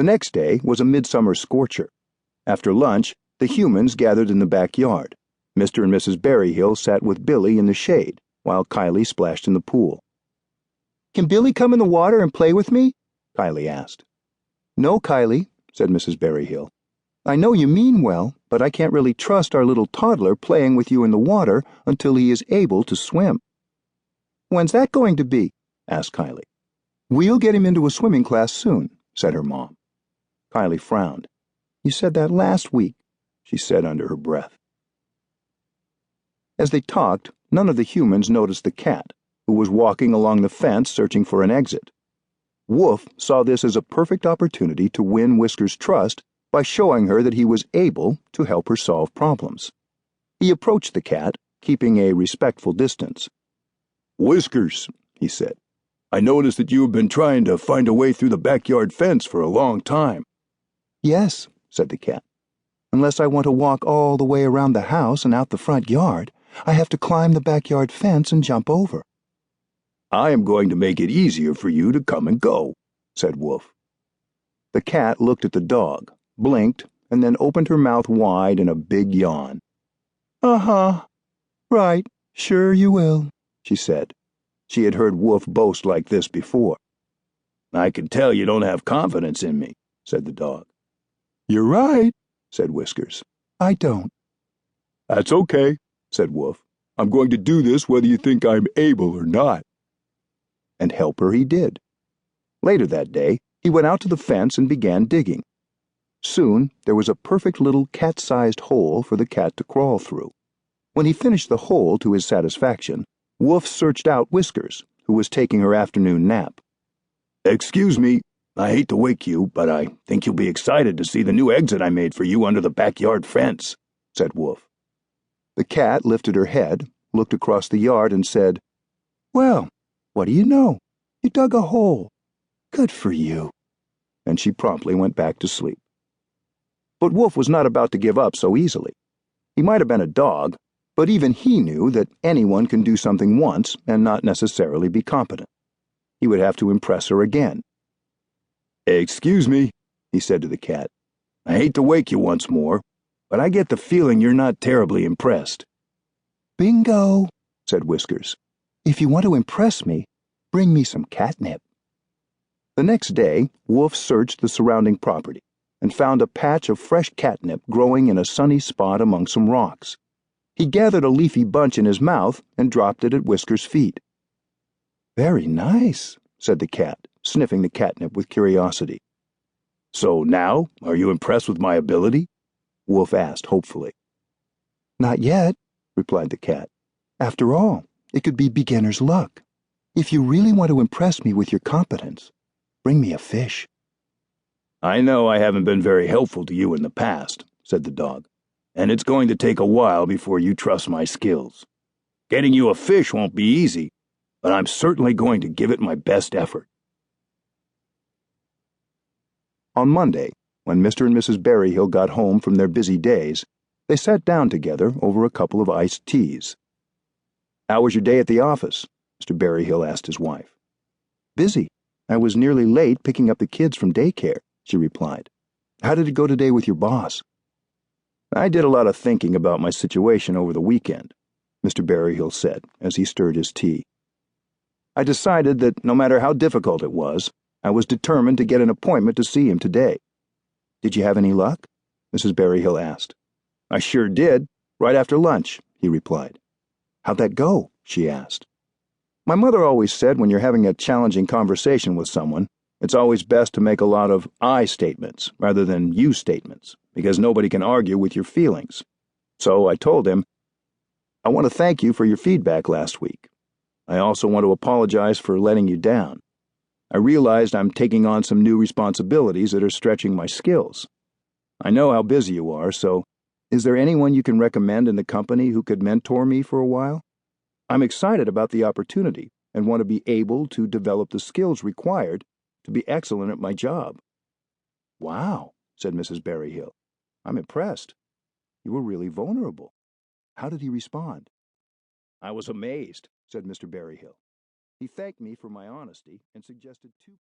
The next day was a midsummer scorcher. After lunch, the humans gathered in the backyard. Mr. and Mrs. Berryhill sat with Billy in the shade, while Kylie splashed in the pool. "Can Billy come in the water and play with me?" Kylie asked. "No, Kylie," said Mrs. Berryhill. "I know you mean well, but I can't really trust our little toddler playing with you in the water until he is able to swim." "When's that going to be?" asked Kylie. "We'll get him into a swimming class soon," said her mom. Kylie frowned. "You said that last week," she said under her breath. As they talked, none of the humans noticed the cat, who was walking along the fence searching for an exit. Wolf saw this as a perfect opportunity to win Whisker's trust by showing her that he was able to help her solve problems. He approached the cat, keeping a respectful distance. "Whiskers," he said, "I noticed that you have been trying to find a way through the backyard fence for a long time." "Yes," said the cat. "Unless I want to walk all the way around the house and out the front yard, I have to climb the backyard fence and jump over." "I am going to make it easier for you to come and go," said Wolf. The cat looked at the dog, blinked, and then opened her mouth wide in a big yawn. "Uh-huh. Right, sure you will," she said. She had heard Wolf boast like this before. "I can tell you don't have confidence in me," said the dog. "You're right," said Whiskers. "I don't." "That's okay," said Wolf. "I'm going to do this whether you think I'm able or not." And help her he did. Later that day, he went out to the fence and began digging. Soon, there was a perfect little cat-sized hole for the cat to crawl through. When he finished the hole to his satisfaction, Wolf searched out Whiskers, who was taking her afternoon nap. "Excuse me, I hate to wake you, but I think you'll be excited to see the new exit I made for you under the backyard fence," said Wolf. The cat lifted her head, looked across the yard, and said, "Well, what do you know? You dug a hole. Good for you." And she promptly went back to sleep. But Wolf was not about to give up so easily. He might have been a dog, but even he knew that anyone can do something once and not necessarily be competent. He would have to impress her again. "Excuse me," he said to the cat. "I hate to wake you once more, but I get the feeling you're not terribly impressed." "Bingo," said Whiskers. "If you want to impress me, bring me some catnip." The next day, Wolf searched the surrounding property and found a patch of fresh catnip growing in a sunny spot among some rocks. He gathered a leafy bunch in his mouth and dropped it at Whiskers' feet. "Very nice," said the cat, sniffing the catnip with curiosity. "So now, are you impressed with my ability?" Wolf asked hopefully. "Not yet," replied the cat. "After all, it could be beginner's luck. If you really want to impress me with your competence, bring me a fish." "I know I haven't been very helpful to you in the past," said the dog, "and it's going to take a while before you trust my skills. Getting you a fish won't be easy, but I'm certainly going to give it my best effort." On Monday, when Mr. and Mrs. Berryhill got home from their busy days, they sat down together over a couple of iced teas. "How was your day at the office?" Mr. Berryhill asked his wife. "Busy. I was nearly late picking up the kids from daycare," she replied. "How did it go today with your boss?" "I did a lot of thinking about my situation over the weekend," Mr. Berryhill said as he stirred his tea. "I decided that no matter how difficult it was, I was determined to get an appointment to see him today." "Did you have any luck?" Mrs. Berryhill asked. "I sure did, right after lunch," he replied. "How'd that go?" she asked. "My mother always said when you're having a challenging conversation with someone, it's always best to make a lot of I statements rather than you statements, because nobody can argue with your feelings. So I told him, I want to thank you for your feedback last week. I also want to apologize for letting you down. I realized I'm taking on some new responsibilities that are stretching my skills. I know how busy you are, so is there anyone you can recommend in the company who could mentor me for a while? I'm excited about the opportunity and want to be able to develop the skills required to be excellent at my job." "Wow," said Mrs. Berryhill. "I'm impressed. You were really vulnerable. How did he respond?" "I was amazed," said Mr. Berryhill. "He thanked me for my honesty and suggested two